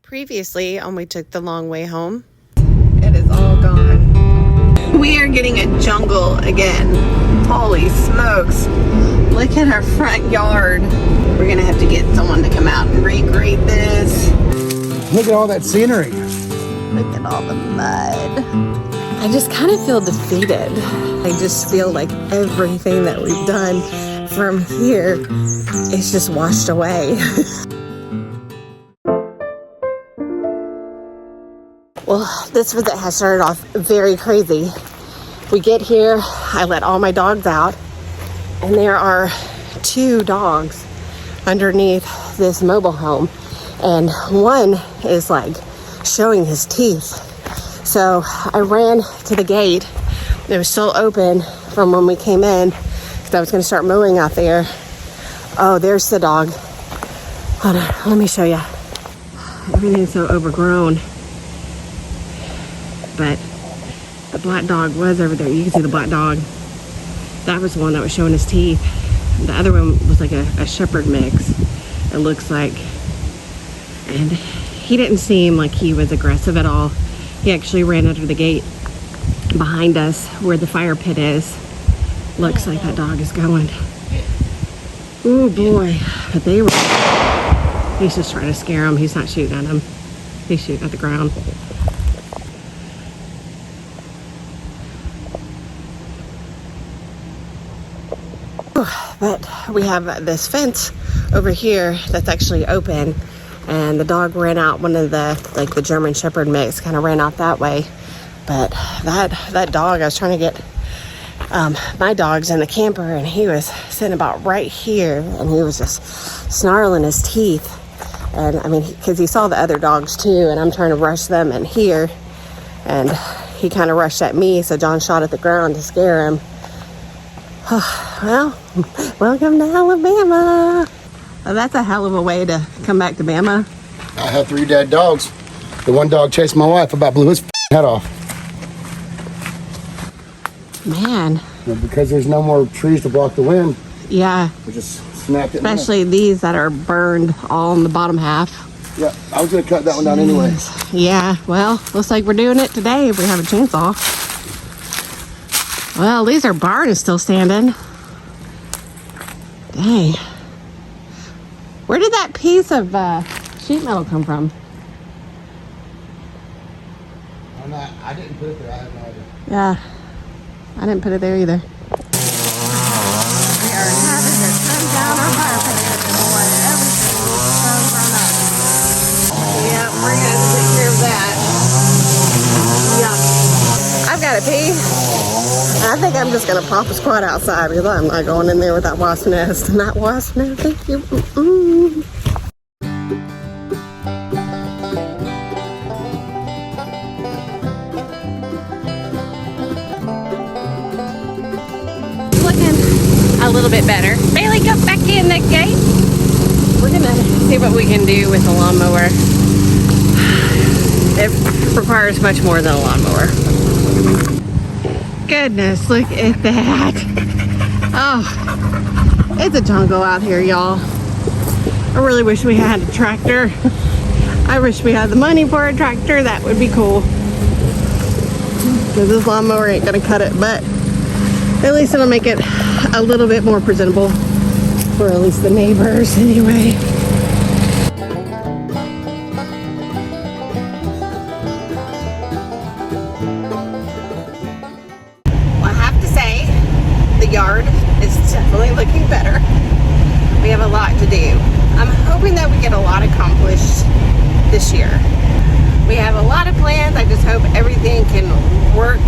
Previously, we took the long way home. It is all gone. We are getting a jungle again. Holy smokes. Look at our front yard. We're gonna have to get someone to come out and regrade this. Look at all that scenery. Look at all the mud. I just kind of feel defeated. I just feel like everything that we've done from here is just washed away. Well, this visit has started off very crazy. We get here, I let all my dogs out, and there are 2 dogs underneath this mobile home, and one is like showing his teeth. So I ran to the gate. It was still open from when we came in because I was going to start mowing out there. Oh, there's the dog. Hold on, let me show you. Everything's so overgrown. But the black dog was over there. You can see the black dog. That was the one that was showing his teeth. The other one was like a shepherd mix, it looks like. And he didn't seem like he was aggressive at all. He actually ran under the gate behind us where the fire pit is. Looks like that dog is going. Oh boy. But he's just trying to scare him. He's not shooting at him. He's shooting at the ground. But we have this fence over here that's actually open, and the dog ran out. One of the German Shepherd mix kind of ran out that way. But that dog, I was trying to get my dogs in the camper, and he was sitting about right here, and he was just snarling his teeth. And I mean, because he saw the other dogs too, and I'm trying to rush them in here, and he kind of rushed at me, so John shot at the ground to scare him. Well, welcome to Alabama. Well, that's a hell of a way to come back to Bama. I have 3 dead dogs. The one dog chased my wife, about blew his head off. Man. Because there's no more trees to block the wind. Yeah. We just snapped it. Especially these that are burned all in the bottom half. Yeah, I was going to cut that one down anyway. Yeah, well, looks like we're doing it today if we have a chainsaw. Well, at least our barn is still standing. Dang. Where did that piece of sheet metal come from? I didn't put it there. I have no idea. Yeah, I didn't put it there either. We are having to trim down our fire pit and let everything burn up. Yeah, we're going to take care of that. Yeah. I've got to pee. I think I'm just going to pop a squat outside because I'm not going in there with that wasp nest. Not wasp nest, thank you. Looking a little bit better. Bailey, go back in the gate. We're going to see what we can do with the lawnmower. It requires much more than a lawnmower. Goodness, look at that. Oh, it's a jungle out here, y'all. I really wish we had a tractor. I wish we had the money for a tractor. That would be cool. Because this lawnmower ain't gonna cut it, but at least it'll make it a little bit more presentable for at least the neighbors anyway. Yard is definitely looking better. We have a lot to do. I'm hoping that we get a lot accomplished this year. We have a lot of plans. I just hope everything can work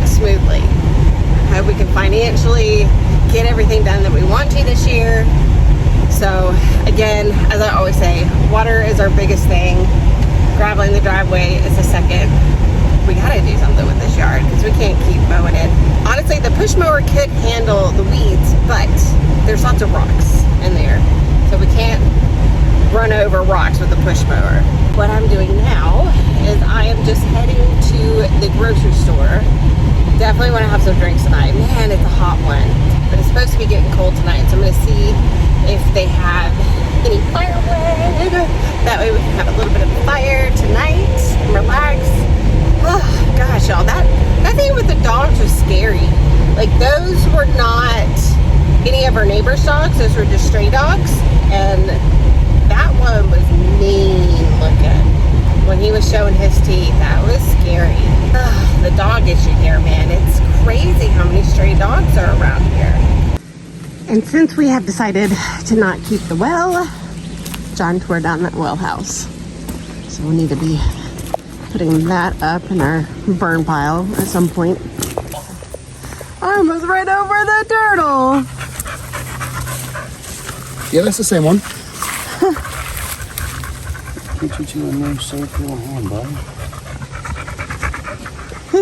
smoothly. I hope we can financially get everything done that we want to this year. So again, as I always say, water is our biggest thing. Graveling the driveway is the second. We gotta do something with this yard because we can't keep mowing it. Honestly, the push mower could handle the weeds, but there's lots of rocks in there. So we can't run over rocks with the push mower. What I'm doing now is I am just heading to the grocery store. Definitely want to have some drinks tonight. Man, it's a hot one. But it's supposed to be getting cold tonight, so I'm gonna see if they have any firewood. That way we can have a little bit of fire tonight and relax. Oh gosh, y'all, that thing with the dogs was scary. Like, those were not any of our neighbors' dogs, those were just stray dogs, and that one was mean looking. When he was showing his teeth, that was scary. The dog issue here, man, it's crazy how many stray dogs are around here. And since we have decided to not keep the well, John tore down that well house. So we'll need to be putting that up in our burn pile at some point. I almost ran over the turtle. Yeah, that's the same one. Get you in there safe little hand, buddy.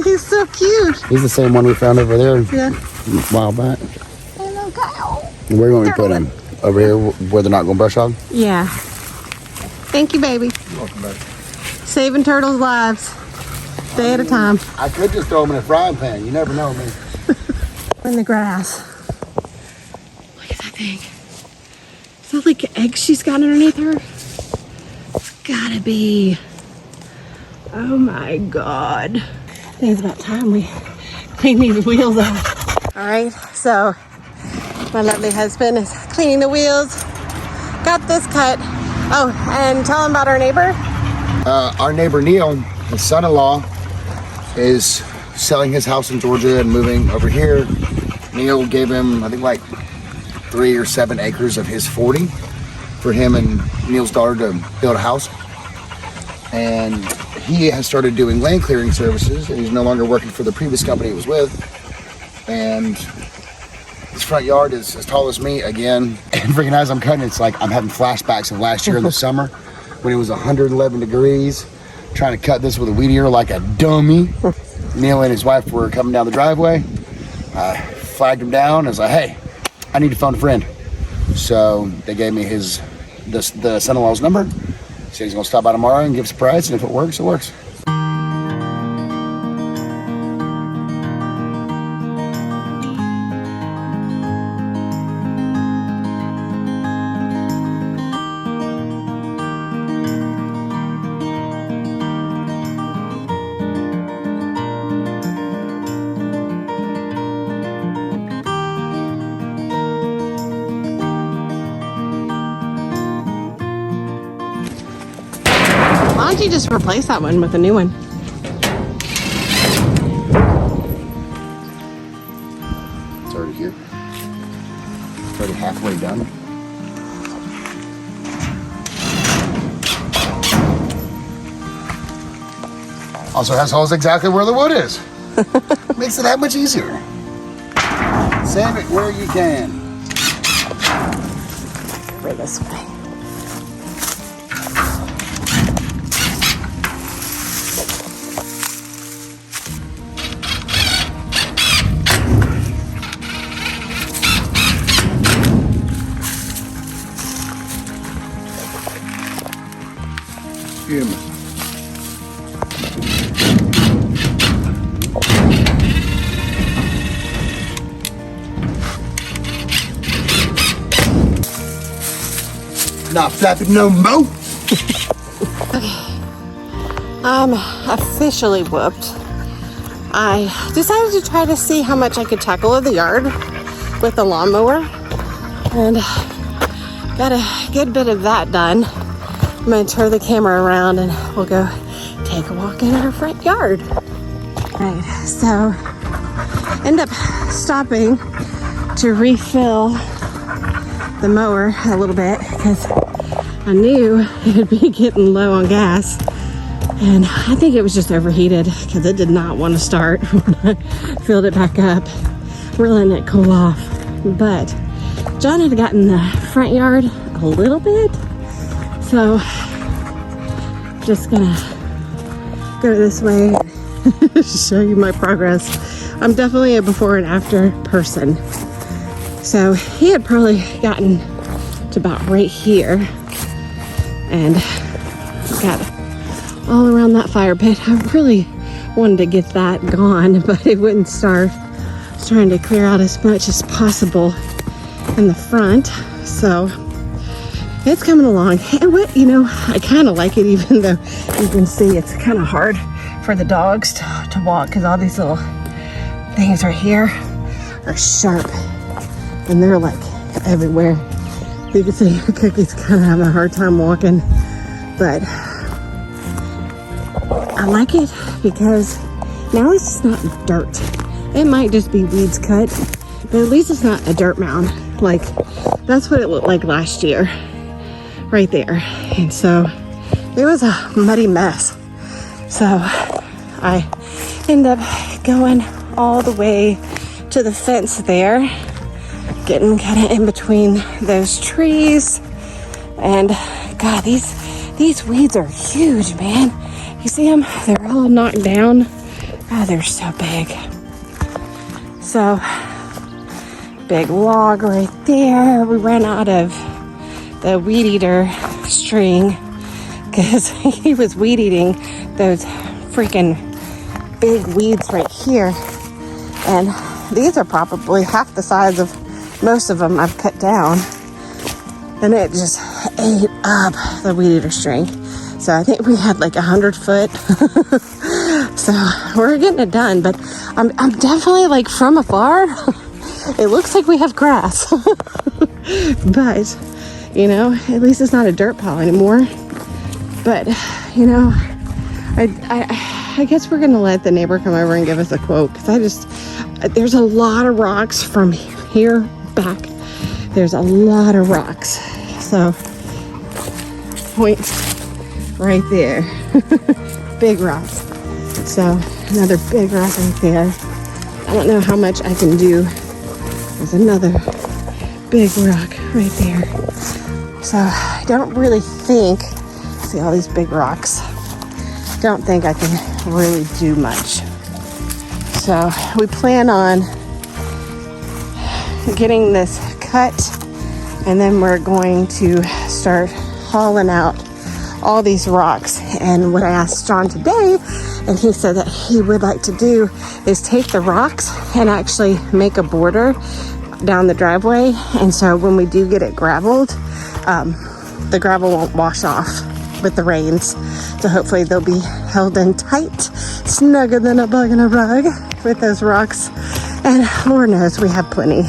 He's so cute. He's the same one we found over there Yeah. a while back. Hello, Kyle. Where do you want me to put him? Over here where they're not going to brush hog? Yeah. Thank you, baby. You're welcome, buddy. Saving turtles' lives. Day at a time. I could just throw him in a frying pan. You never know, man. In the grass. Look at that thing. Is that like eggs she's got underneath her? Gotta be. Oh my God. I think it's about time we clean these wheels off. All right, so my lovely husband is cleaning the wheels. Got this cut. Oh, and tell him about our neighbor. Our neighbor Neil, his son-in-law, is selling his house in Georgia and moving over here. Neil gave him, I think, like 3 or 7 acres of his 40 for him and Neil's daughter to build a house. And he has started doing land clearing services, and he's no longer working for the previous company he was with. And his front yard is as tall as me again. And freaking as I'm cutting, it's like I'm having flashbacks of last year in the summer when it was 111 degrees, trying to cut this with a weed eater like a dummy. Neil and his wife were coming down the driveway. I flagged him down. I was like, hey, I need to phone a friend. So they gave me the son-in-law's number. Said he's gonna stop by tomorrow and give us a price, and if it works, it works. Why don't you just replace that one with a new one? It's already here. It's already halfway done. Also has holes exactly where the wood is. Makes it that much easier. Save it where you can. Over this way. Human. Not flapping no more. I'm officially whooped. I decided to try to see how much I could tackle of the yard with the lawnmower, and got a good bit of that done. I'm gonna turn the camera around and we'll go take a walk in our front yard. Right, so end up stopping to refill the mower a little bit because I knew it'd be getting low on gas, and I think it was just overheated because it did not want to start when I filled it back up, really letting it cool off. But John had gotten the front yard a little bit, so just gonna go this way and show you my progress. I'm definitely a before and after person. So he had probably gotten to about right here and got all around that fire pit. I really wanted to get that gone, but it wouldn't start. was trying to clear out as much as possible in the front. So it's coming along. And what, you know, I kind of like it, even though you can see it's kind of hard for the dogs to walk, because all these little things right here are sharp and they're like everywhere. You can see Cookie's kind of having a hard time walking, but I like it because now it's just not dirt. It might just be weeds cut, but at least it's not a dirt mound. Like, that's what it looked like last year, right there. And so it was a muddy mess. So I ended up going all the way to the fence there, getting kind of in between those trees. And God, these weeds are huge, man. You see them? They're all knocked down. Oh, they're so big. So, big log right there. We ran out of the weed eater string because he was weed eating those freaking big weeds right here. And these are probably half the size of most of them I've cut down. And it just ate up the weed eater string. So I think we had like 100 foot. So we're getting it done, but I'm definitely, like, from afar, it looks like we have grass. But, you know, at least it's not a dirt pile anymore. But, you know, I guess we're gonna let the neighbor come over and give us a quote, because there's a lot of rocks from here back. There's a lot of rocks. So, point right there. Big rocks. So, another big rock right there. I don't know how much I can do. There's another big rock right there. So, I don't really think, see all these big rocks, don't think I can really do much. So, we plan on getting this cut, and then we're going to start hauling out all these rocks. And what I asked John today, and he said that he would like to do, is take the rocks and actually make a border down the driveway. And so when we do get it gravelled, the gravel won't wash off with the rains. So hopefully they'll be held in tight, snugger than a bug in a rug with those rocks. And Lord knows we have plenty.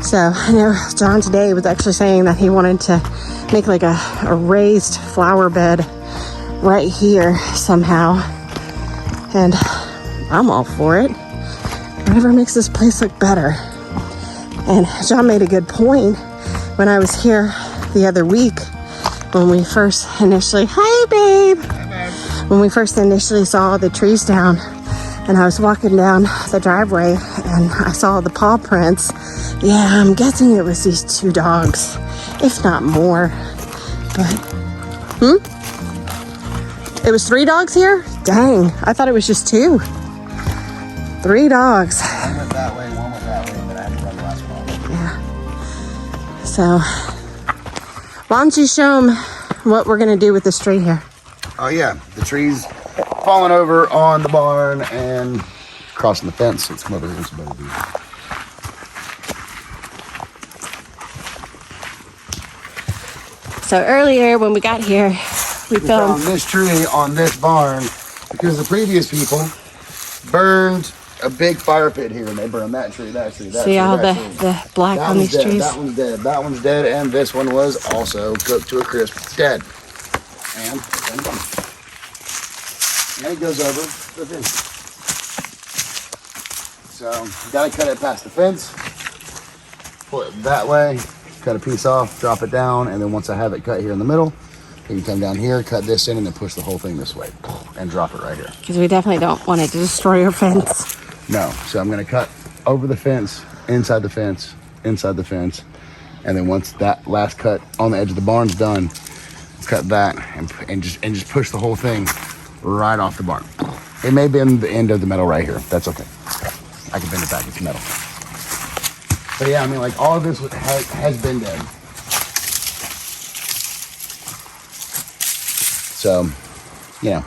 So I know John today was actually saying that he wanted to make like a raised flower bed right here somehow. And I'm all for it. Whatever makes this place look better. And John made a good point when I was here the other week when we first initially, hi babe. Hi, babe. When we first initially saw the trees down, and I was walking down the driveway and I saw the paw prints. Yeah, I'm guessing it was these two dogs, if not more. But, it was 3 dogs here? Dang, I thought it was just 2. 3 dogs. One went that way, one went that way, but I had to run the last one. Yeah. So, why don't you show them what we're gonna do with this tree here? Oh yeah, the trees falling over on the barn and crossing the fence. So it's come over here, it's better to do. So earlier when we got here, we found this tree on this barn because the previous people burned a big fire pit here, and they burned that tree, that tree, that tree. See all the black on these trees? That one's dead. That one's dead, and this one was also cooked to a crisp, dead. And it goes over the fence. So you gotta cut it past the fence, pull it that way, cut a piece off, drop it down, and then once I have it cut here in the middle, you can come down here, cut this in, and then push the whole thing this way and drop it right here. Because we definitely don't want it to destroy your fence. No, so I'm gonna cut over the fence, inside the fence, inside the fence, and then once that last cut on the edge of the barn's done, cut that and just push the whole thing right off the barn. It may bend the end of the metal right here. That's okay. I can bend it back. It's metal. But yeah, I mean, like, all of this has been dead. So, you know,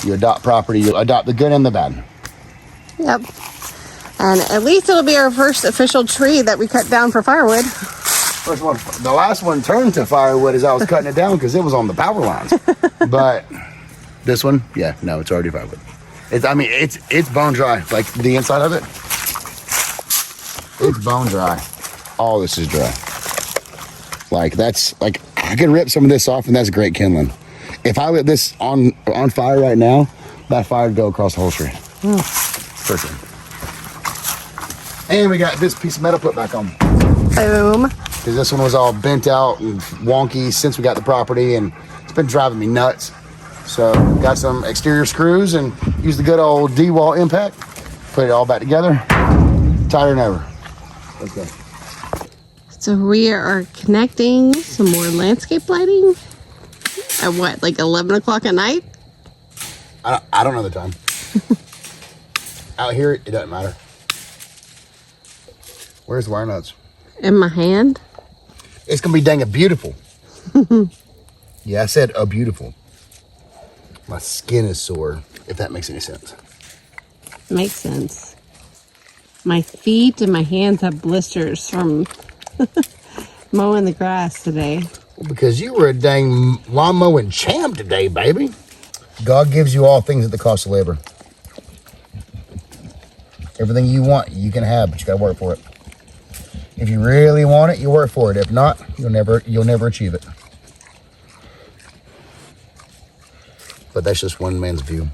you adopt property, you adopt the good and the bad. Yep. And at least it'll be our first official tree that we cut down for firewood. First one, the last one turned to firewood as I was cutting it down because it was on the power lines. But this one, yeah, no, it's already firewood. It's bone dry. Like the inside of it, it's bone dry. All this is dry. Like that's like I can rip some of this off, and that's great kindling. If I lit this on fire right now, that fire would go across the whole tree. For sure. And we got this piece of metal put back on. Boom. Because this one was all bent out and wonky since we got the property, and it's been driving me nuts. So got some exterior screws and used the good old D-wall impact. Put it all back together. Tighter than ever. Let's go. So we are connecting some more landscape lighting at what, like 11 o'clock at night? I don't know the time. Out here, it doesn't matter. Where's the wire nuts? In my hand. It's gonna be dang beautiful. Yeah, I said beautiful. My skin is sore, if that makes any sense. Makes sense. My feet and my hands have blisters from mowing the grass today. Because you were a dang lawn mowing champ today, baby. God gives you all things at the cost of labor. Everything you want, you can have, but you gotta work for it. If you really want it, you work for it. If not, you'll never achieve it. But that's just one man's view.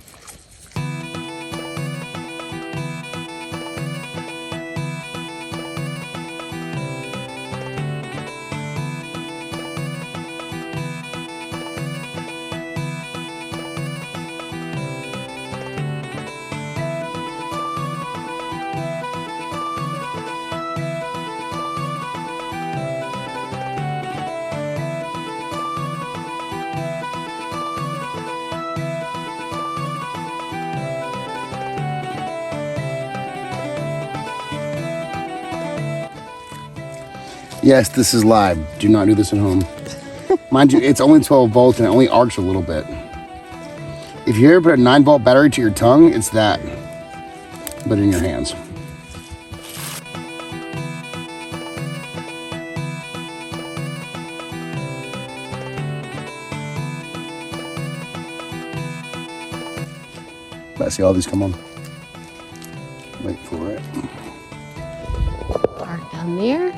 Yes, this is live. Do not do this at home. Mind you, it's only 12 volts and it only arcs a little bit. If you ever put a 9-volt battery to your tongue, it's that, but in your hands. Let's see all these come on. Wait for it. Are down there.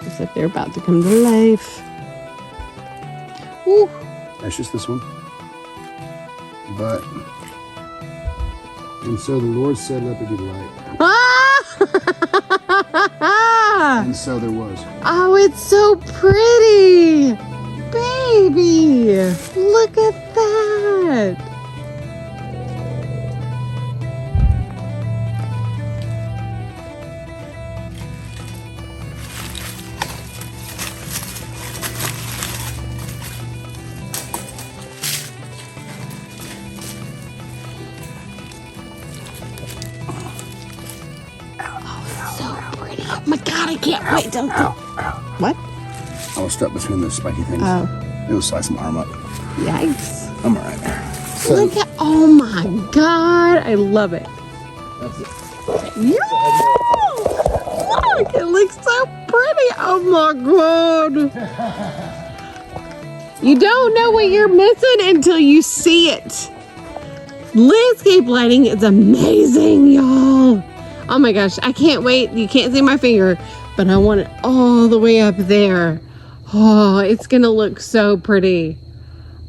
Looks like they're about to come to life. Ooh. That's just this one. But, and so the Lord said, let there be light. Ah! And so there was. Oh, it's so pretty. Baby, look at that. Oh my God, I can't wait. Don't. What? I was stuck between those spiky things. Oh. It was slicing my arm up. Yikes. I'm all right. So, Look at, oh my God, I love it. that's it. Yeah! Look, it looks so pretty. Oh my God. You don't know what you're missing until you see it. Landscape lighting is amazing, y'all. Oh my gosh, I can't wait. You can't see my finger, but I want it all the way up there. Oh, it's gonna look so pretty.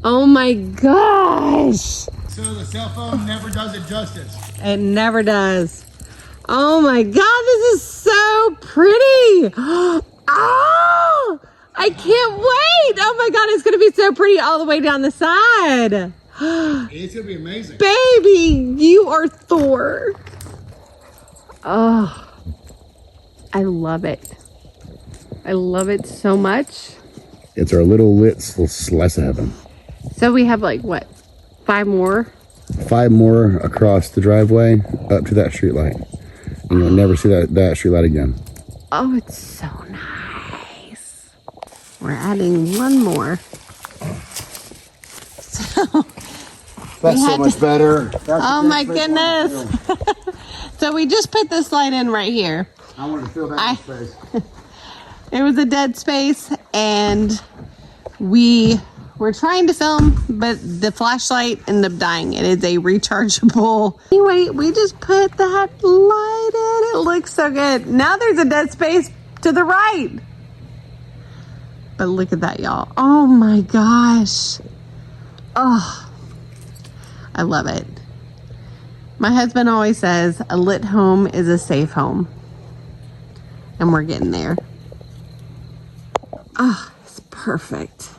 Oh my gosh. So the cell phone never does it justice. It never does. Oh my God, this is so pretty. Oh, I can't wait. Oh my God, it's gonna be so pretty all the way down the side. It's gonna be amazing. Baby, you are Thor. Oh, I love it. I love it so much. It's our little lit slice of heaven. So we have like what, 5 more? 5 more across the driveway up to that street light. And you'll never see that street light again. Oh, it's so nice. We're adding 1 more. So That's so much better. oh my goodness. So we just put this light in right here. I wanted to fill that space. It was a dead space, and we were trying to film, but the flashlight ended up dying. It is a rechargeable. Anyway, we just put that light in. It looks so good. Now there's a dead space to the right. But look at that, y'all. Oh my gosh. Oh, I love it. My husband always says a lit home is a safe home. And we're getting there. Ah, oh, it's perfect.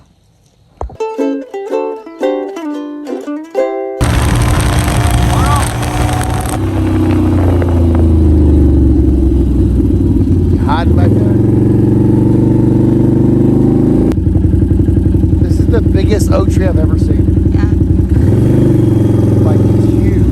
Hiding back there. This is the biggest oak tree I've ever seen. Yeah. Like, it's huge.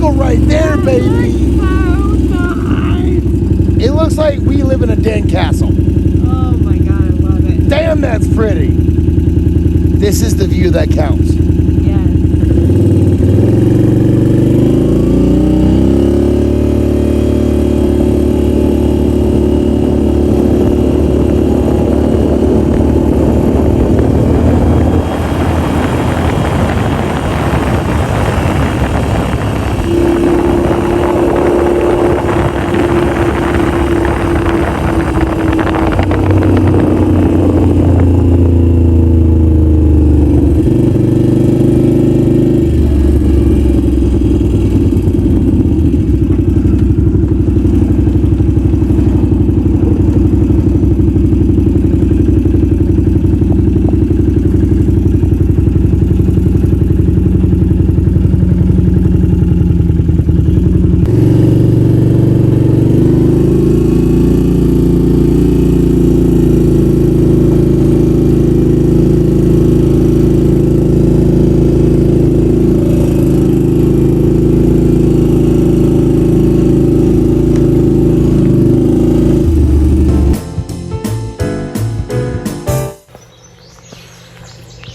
Right there, baby. It looks like we live in a den castle. Oh my God, I love it. Damn, that's pretty. This is the view that counts. Yes.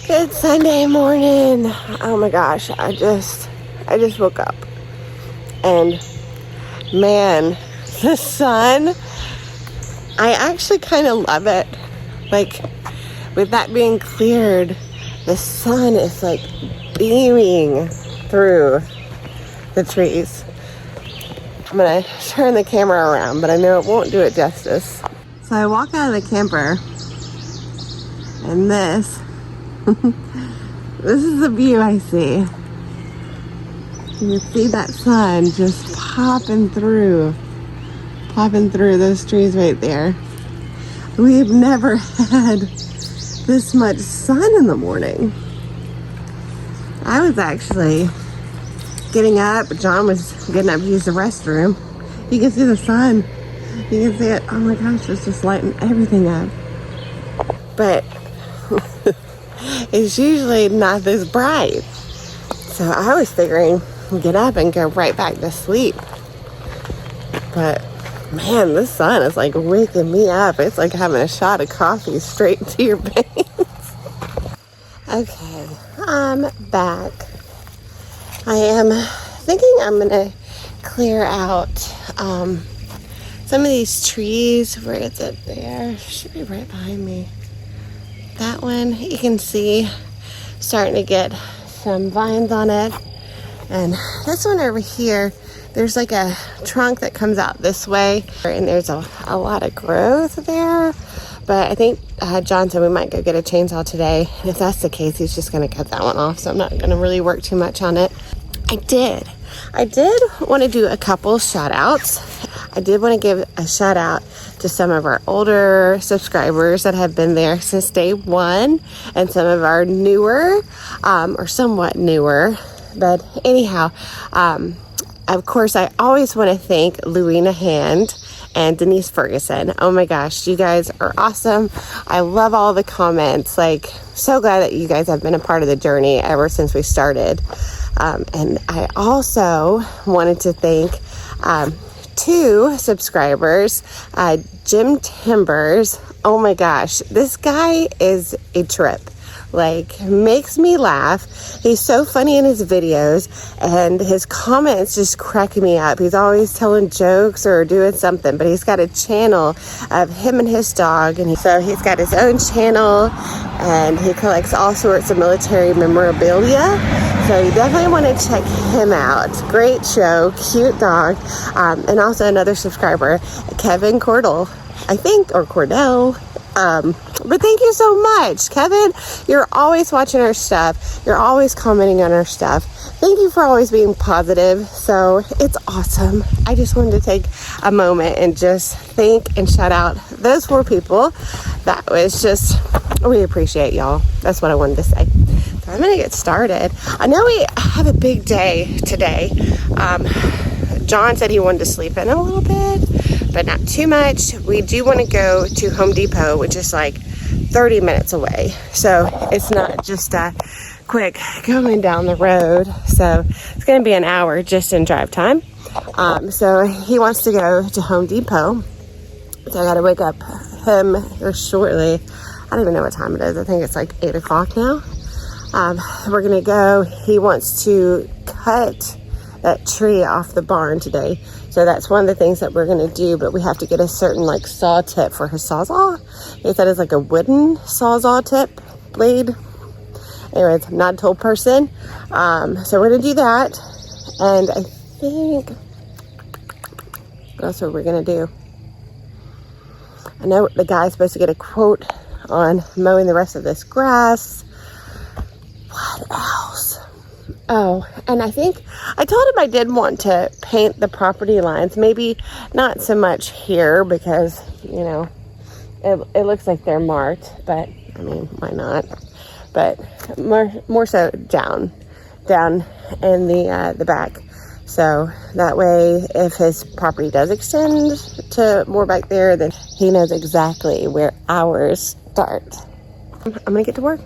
Good Sunday morning. Oh my gosh, I just woke up, and man, the sun, I actually kind of love it. Like, with that being cleared, the sun is like beaming through the trees. I'm gonna turn the camera around, but I know it won't do it justice. So I walk out of the camper, and this is the view I see. You can see that sun just popping through those trees right there. We've never had this much sun in the morning. I was actually getting up. John was getting up to use the restroom. You can see the sun. You can see it. Oh my gosh, it's just lighting everything up. But is usually not this bright. So I was figuring get up and go right back to sleep. But man, this sun is like waking me up. It's like having a shot of coffee straight to your veins. Okay, I'm back. I am thinking I'm gonna clear out some of these trees. Where is it? There should be right behind me. That one, you can see starting to get some vines on it. And this one over here, there's like a trunk that comes out this way, and there's a lot of growth there. But I think John said we might go get a chainsaw today. And if that's the case, he's just going to cut that one off. So I'm not going to really work too much on it. I did want to do a couple shout outs. I did want to give a shout out to some of our older subscribers that have been there since day one, and some of our newer, or somewhat newer. But anyhow, of course, I always want to thank Louina Hand and Denise Ferguson. Oh my gosh, you guys are awesome. I love all the comments. Like, so glad that you guys have been a part of the journey ever since we started. And I also wanted to thank two subscribers, Jim Timbers. Oh my gosh, this guy is a trip. Like, makes me laugh. He's so funny in his videos, and his comments just crack me up. He's always telling jokes or doing something, but he's got a channel of him and his dog, and so he's got his own channel, and he collects all sorts of military memorabilia. So you definitely want to check him out. Great show, cute dog. And also another subscriber, Kevin Cordell, I think, or Cordell. But thank you so much, Kevin. You're always watching our stuff. You're always commenting on our stuff. Thank you for always being positive. So it's awesome. I just wanted to take a moment and just thank and shout out those 4 people. That was just, we appreciate y'all. That's what I wanted to say. So I'm going to get started. I know we have a big day today. John said he wanted to sleep in a little bit, but not too much. We do want to go to Home Depot, which is like 30 minutes away. So it's not just a quick going down the road. So it's going to be an hour just in drive time. So he wants to go to Home Depot. So I got to wake up him here shortly. I don't even know what time it is. I think it's like 8 o'clock now. We're going to go. He wants to cut that tree off the barn today. So that's one of the things that we're going to do, but we have to get a certain like saw tip for his sawzall. He said it's like a wooden sawzall tip blade. Anyways, I'm not a tool person. So we're going to do that. And I think, what else are we going to do? I know the guy's supposed to get a quote on mowing the rest of this grass. What else? Oh, and I think I told him I did want to paint the property lines. Maybe not so much here because, you know, it looks like they're marked, but I mean, why not? But more so down in the back. So that way, if his property does extend to more back there, then he knows exactly where ours start. I'm gonna get to work.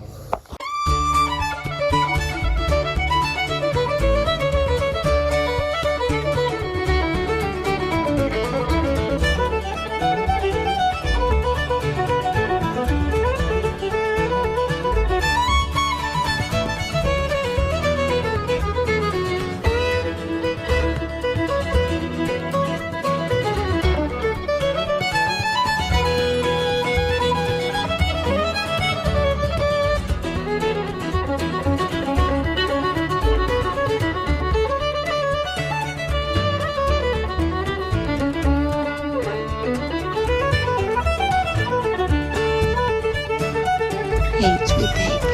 Hey, sweet baby.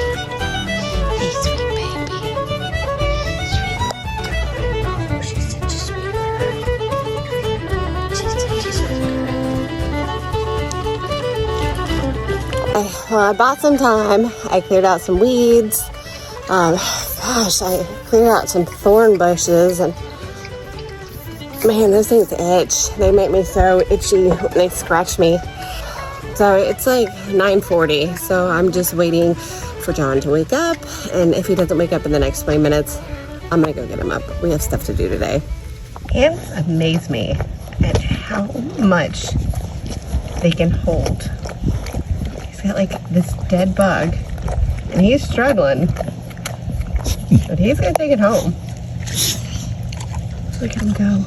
Hey, sweet baby. Sweet. Oh, she's such a sweet girl. She's such a sweet girl. Well, I bought some time. I cleared out some weeds. Gosh, I cleared out some thorn bushes, and man, those things itch. They make me so itchy when they scratch me. So it's like 9:40. So I'm just waiting for John to wake up. And if he doesn't wake up in the next 20 minutes, I'm gonna go get him up. We have stuff to do today. Ants amaze me at how much they can hold. He's got like this dead bug and he's struggling, but he's gonna take it home. Look at him go.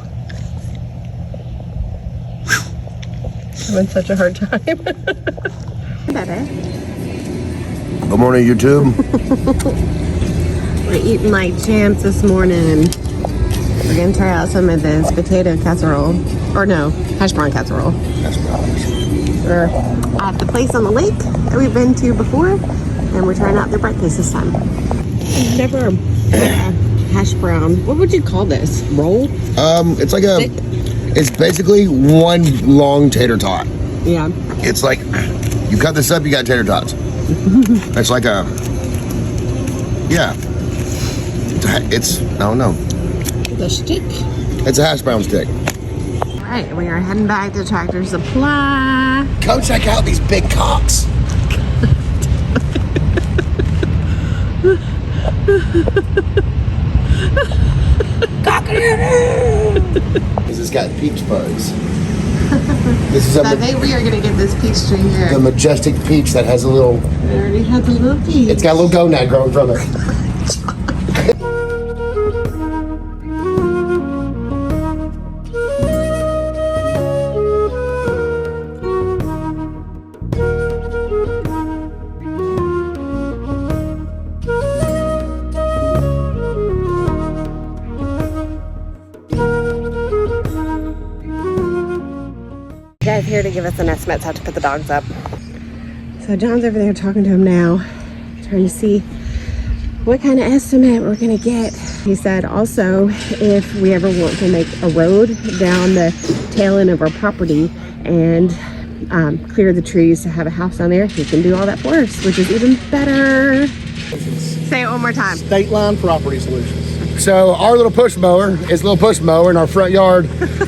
I'm in such a hard time. Better. Good morning, YouTube. We're eating like champs this morning. We're gonna try out some of this potato casserole, or no, hash brown casserole. That's brownies. We're at the place on the lake that we've been to before, and we're trying out their breakfast this time. Never hash brown. What would you call this? Roll? It's like it's basically one long tater tot. Yeah. It's like, you cut this up, you got tater tots. It's like a, yeah. It's, I don't know. The stick. It's a hash brown stick. All right, we are heading back to Tractor Supply. Come check out these big cocks. This has got peach bugs. This is I think we are gonna get this peach tree here. the majestic peach that has a little. It already has a little peach. It's got a little gonad growing from it. Guys here to give us an estimate how to put the dogs up. So John's over there talking to him now, trying to see what kind of estimate we're gonna get. He said also if we ever want to make a road down the tail end of our property and clear the trees to have a house down there, he can do all that for us, which is even better. Say it one more time. State Line Property Solutions. So our little push mower is a little push mower in our front yard.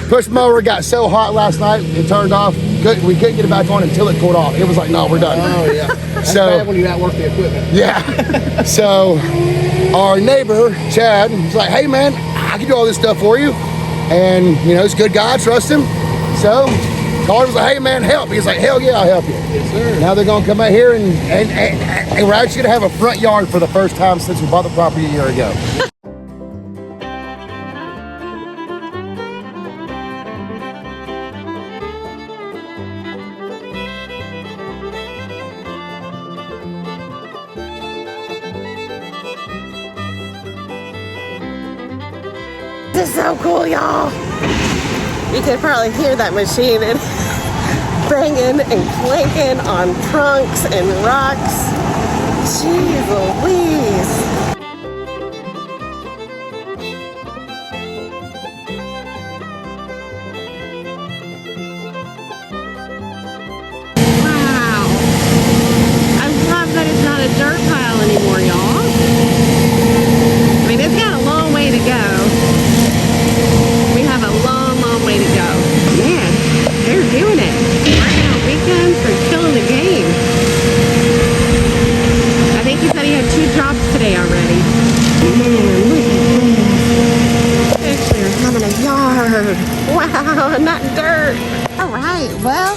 Push mower got so hot last night it turned off. We couldn't get it back on until it cooled off. It was like, no, we're done. Oh yeah. That's So- bad when you outwork the equipment. Yeah. So our neighbor Chad was like, hey man, I can do all this stuff for you, and you know, he's a good guy, I trust him. So Carter was like, hey man, help. He's like, hell yeah, I'll help you. Yes, sir. Now they're gonna come out here and we're actually gonna have a front yard for the first time since we bought the property a year ago. This is so cool, y'all. You can probably hear that machine and banging and clanking on trunks and rocks. Jeez Louise. Wow. I'm glad that it's not a dirt pile anymore, y'all. I mean, it's got a long way to go. We have a long, long way to go. Man, they're doing it. Working on weekends, they're killing the game. I think he said he had 2 jobs today already. Man, look at this. They're having a yard. Wow, not dirt. All right, well,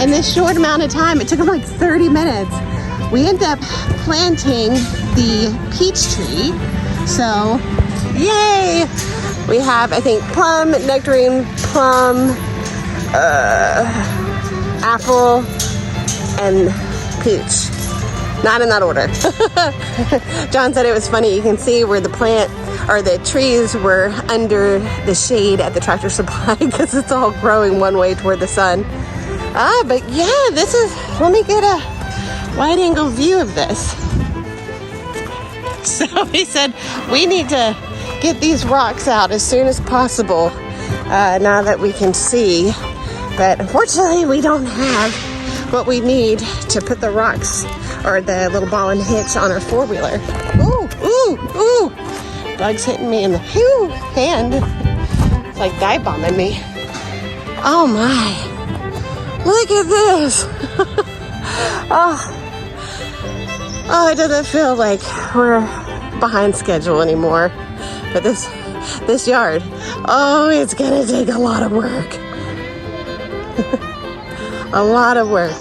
in this short amount of time, it took them like 30 minutes. We ended up planting the peach tree. So, yay! We have, I think, plum, nectarine, plum, apple, and peach. Not in that order. John said it was funny. You can see where the plant or the trees were under the shade at the Tractor Supply because it's all growing one way toward the sun. But yeah, this is, let me get a wide angle view of this. So he said, we need to get these rocks out as soon as possible now that we can see. But unfortunately, we don't have what we need to put the rocks or the little ball and hitch on our 4-wheeler. Ooh, ooh, ooh. Bug's hitting me in the hand. It's like dive bombing me. Oh my. Look at this. Oh, it doesn't feel like we're behind schedule anymore. But this yard, oh, it's gonna take a lot of work. A lot of work.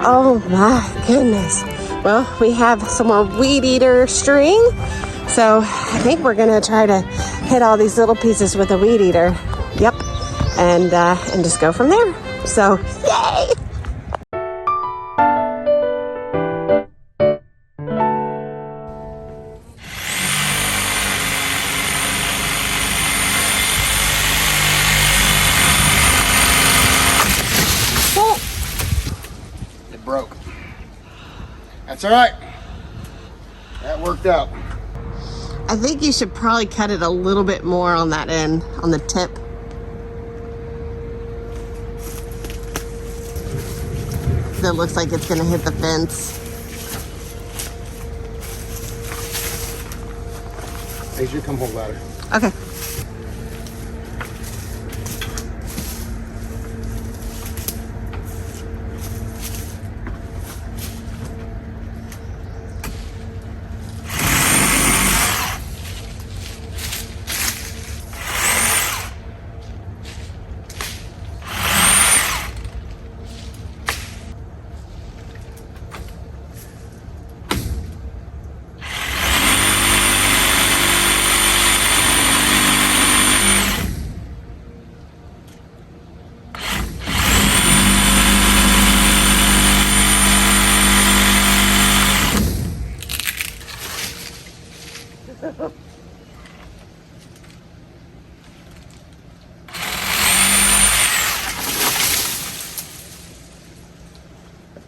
Oh my goodness. Well, we have some more weed eater string. So I think we're gonna try to hit all these little pieces with a weed eater. Yep. And just go from there. So yay! It broke. That's all right. That worked out. I think you should probably cut it a little bit more on that end, on the tip. It looks like it's gonna hit the fence. Make sure you come hold ladder. Okay.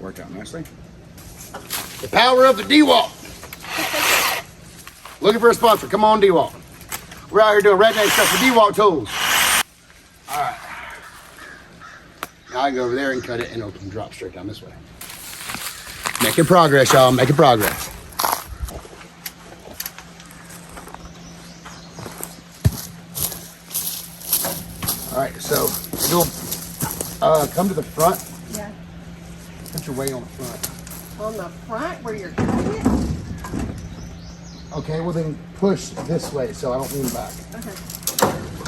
Worked out nicely. The power of the D-Walk. Looking for a sponsor. Come on, D-Walk. We're out here doing redneck stuff with D-Walk tools. All right. Now I can go over there and cut it and it'll drop straight down this way. Making progress, y'all. Making progress. All right, so you'll come to the front. Yeah. Put your weight on the front. On the front where you're cutting it? Okay, well then push this way so I don't lean back. Okay.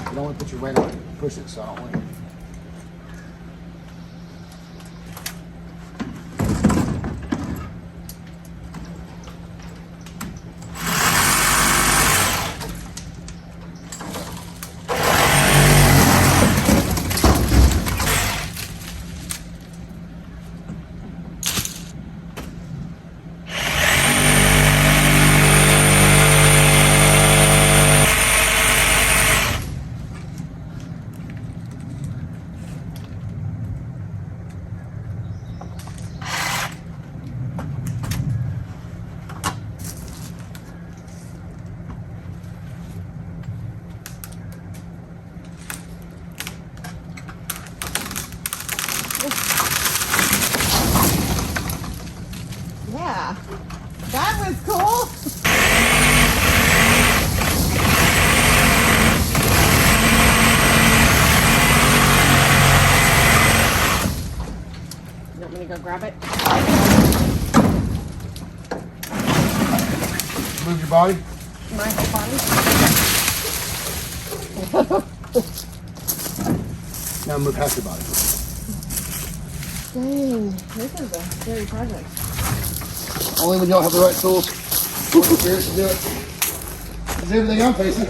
You don't want to put your weight on it. Push it so I don't lean. Yeah. That was cool. You want me to go grab it? Move your body. My whole body? Now move half your body. Dang, this is a scary project. Only when y'all have the right tools. We're serious to do it. That's everything I'm facing.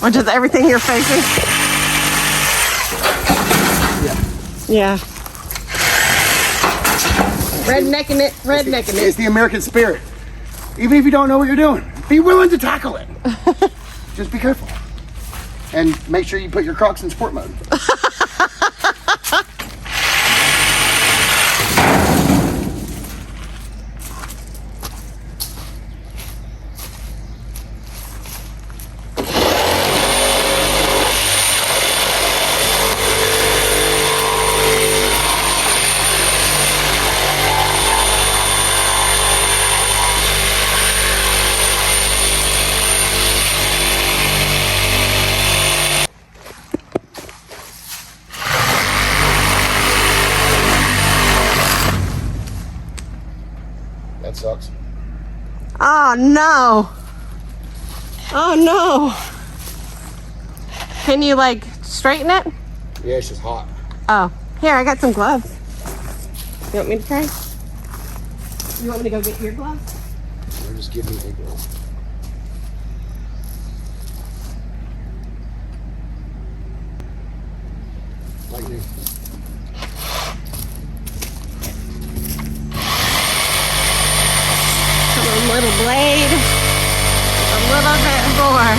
Which is everything you're facing? Yeah. Yeah. Rednecking it, rednecking it. It's the American spirit. Even if you don't know what you're doing, be willing to tackle it. Just be careful. And make sure you put your Crocs in sport mode. no. Oh no. Can you like straighten it? Yeah, it's just hot. Oh, here, I got some gloves. You want me to try? You want me to go get your gloves? Or just give me a glove. Like me. A little blade. A little bit more.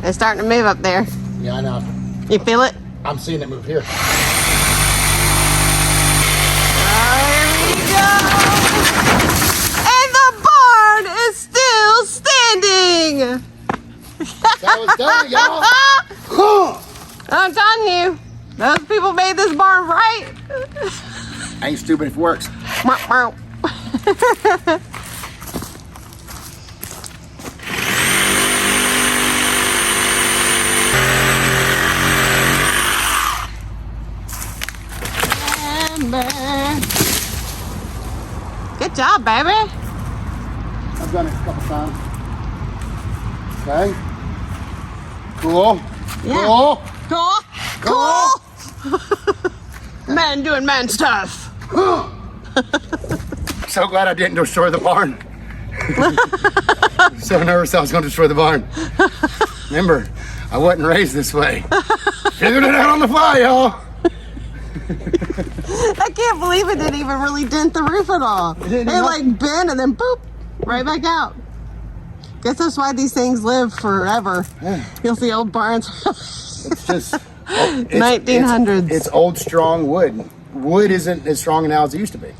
It's starting to move up there. Yeah, I know. You feel it? I'm seeing it move here. Oh, here we go! And the barn is still standing! That was done, y'all. I'm telling you, those people made this barn right. Ain't stupid if it works. Good job, baby. I've done it a couple times. Okay. Cool. Yeah. Cool. Cool. Man doing man stuff. So glad I didn't destroy the barn. So nervous I was going to destroy the barn. Remember, I wasn't raised this way. Figured it out on the fly, y'all. I can't believe it didn't even really dent the roof at all. It like bent and then boop, right back out. Guess that's why these things live forever. Yeah. You'll see old barns. It's just 1900s. It's old, strong wood. Wood isn't as strong now as it used to be.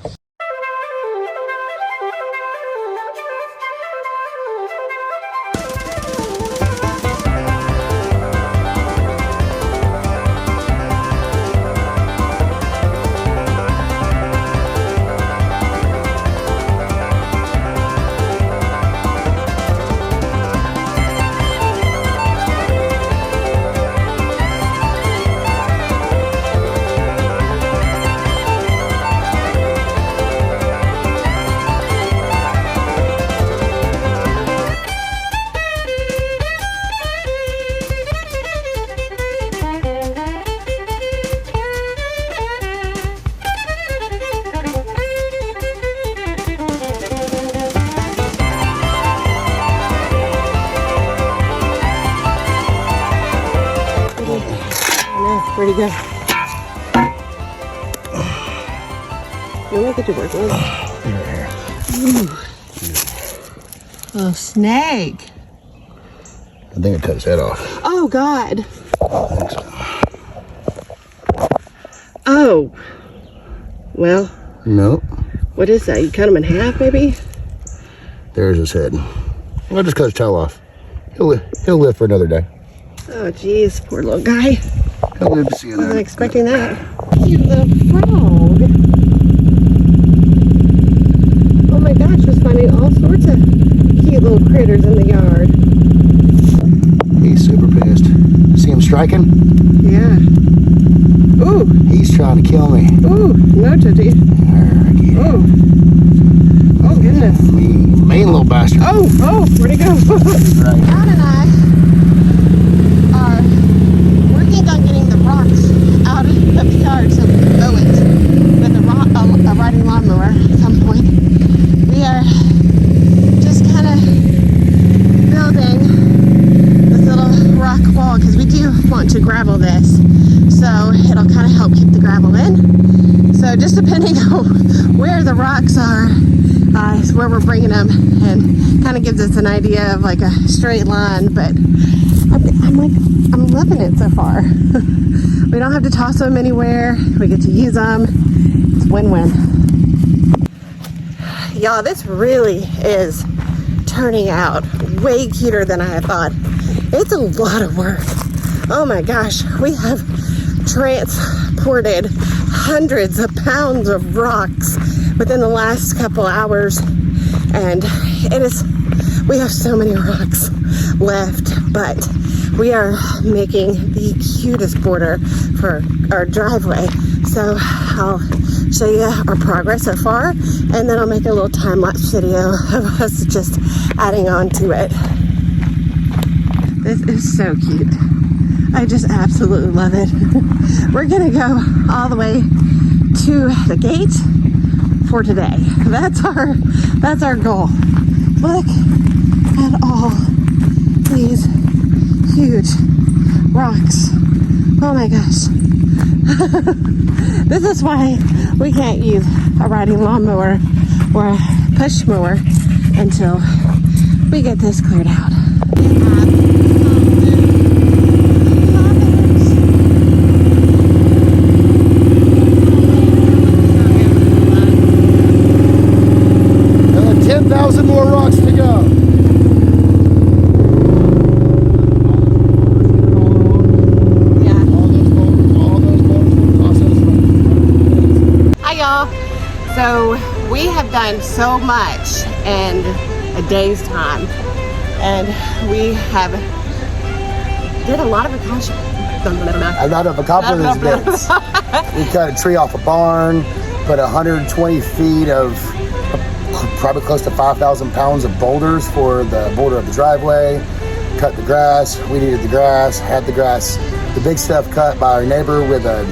Where'd he go? You want to get your work on? Oh, snake. I think it cut his head off. Oh, God. I think so. Oh. Well. Nope. What is that? You cut him in half, maybe? There's his head. I'll just cut his tail off. He'll live for another day. Oh, geez. Poor little guy. He'll live to see I wasn't that. expecting that. Cute little frog. Oh my gosh, just finding all sorts of cute little critters in the yard. He's super pissed. See him striking? Yeah. Ooh. He's trying to kill me. Ooh, no, Teddy. Oh. Oh, goodness. Mean little bastard. Oh, where'd he go? Right. John and I are working on getting the rocks out of the yard so we can mow it with a riding lawnmower at some point. We are just kind of building this little rock wall because we do want to gravel this, so it'll kind of help keep the gravel in. So just depending on where the rocks are is where we're bringing them, and kind of gives us an idea of like a straight line. But I'm loving it so far. We don't have to toss them anywhere. We get to use them. It's win-win. Y'all, this really is turning out way cuter than I had thought. It's a lot of work. Oh my gosh, we have transported hundreds of pounds of rocks within the last couple hours, and we have so many rocks left, but we are making the cutest border for our driveway. So I'll show you our progress so far, and then I'll make a little time-lapse video of us just adding on to it. This is so cute. I just absolutely love it. We're gonna go all the way to the gate for today. That's our goal. Look at all these huge rocks. Oh my gosh. This is why we can't use a riding lawnmower or a push mower until we get this cleared out. Another 10,000 more rocks to go. So we have done so much in a day's time, and we have did a lot of accomplishments. We cut a tree off a barn, put 120 feet of probably close to 5,000 pounds of boulders for the border of the driveway, cut the grass, weeded the grass, had the grass, the big stuff cut by our neighbor with a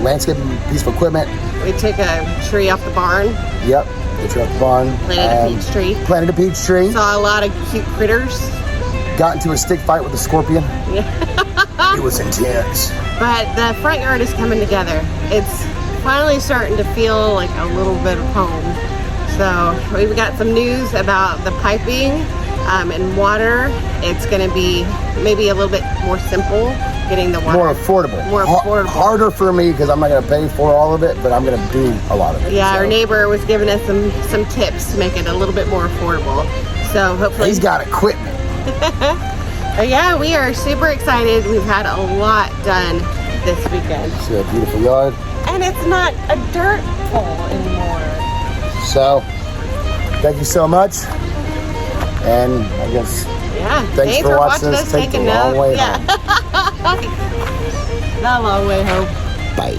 landscaping piece of equipment. We took a tree off the barn. Yep, the tree off the barn. Planted a peach tree. Planted a peach tree. Saw a lot of cute critters. Got into a stick fight with a scorpion. Yeah. It was intense. But the front yard is coming together. It's finally starting to feel like a little bit of home. So we've got some news about the piping and water. It's going to be maybe a little bit more simple getting the water. More affordable. More affordable. Harder for me because I'm not going to pay for all of it, but I'm going to do a lot of it. Yeah, so. Our neighbor was giving us some tips to make it a little bit more affordable. So hopefully he's got equipment. But yeah, we are super excited. We've had a lot done this weekend. See that beautiful yard? And it's not a dirt hole anymore. So, thank you so much. And I guess thanks for watching us take the long way home. The long way home. Bye.